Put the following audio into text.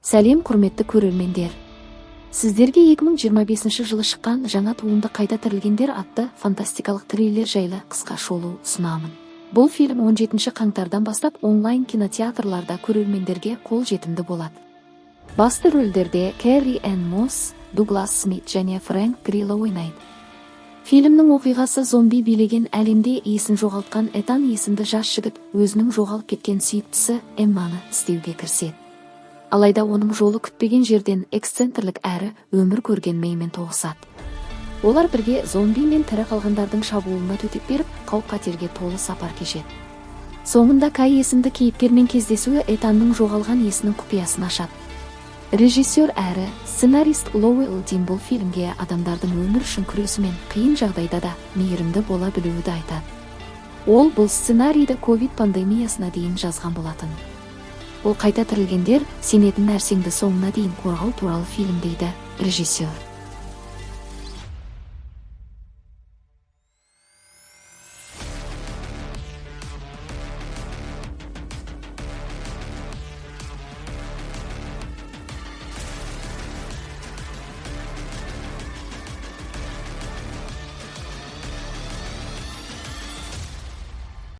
Сәлем құрметті көрермендер. Сіздерге 2025 жылы шыққан жаңа туынды қайта тірілгендер атты фантастикалық триллер жайлы қысқа шолу ұсынамын. Бұл фильм 17 қаңтардан бастап онлайн кинотеатрларда көрермендерге қол жетімді болады. Басты рөлдерде Кэрри Энн Мосс, Дуглас Смит және Фрэнк Грилло ойнайды. Фильмнің оқиғасы зомби билеген әлемде есін жоғалтқан Этан есімді жас жігіт өзінің жоғалып кеткен сүйіктісі Эмманы іздеуге кіріседі. Алайда оның жолы күтпеген жерден эксцентрлік әрі өмір көрген Мэймен тоғысады. Олар бірге зомби мен тірі қалғандардың шабуылына төтеп беріп, қауіп-қатерге толы сапар кешеді. Соңында Кай есімді кейіпкермен кездесуі Этанның жоғалған есінің құпиясын ашады. Режиссер әрі сценарист Лоуэлл Дин бұл фильмге адамдардың өмір үшін күресі мен қиын жағдайда да мейірімді бола білуді айтады. Ол бұл сценарийді ковид пандемиясына дейін жазған болатын. Ол қайта тірілгендер сенетін нәрсеңді соңына дейін қорғау туралы фильм дейді режиссер.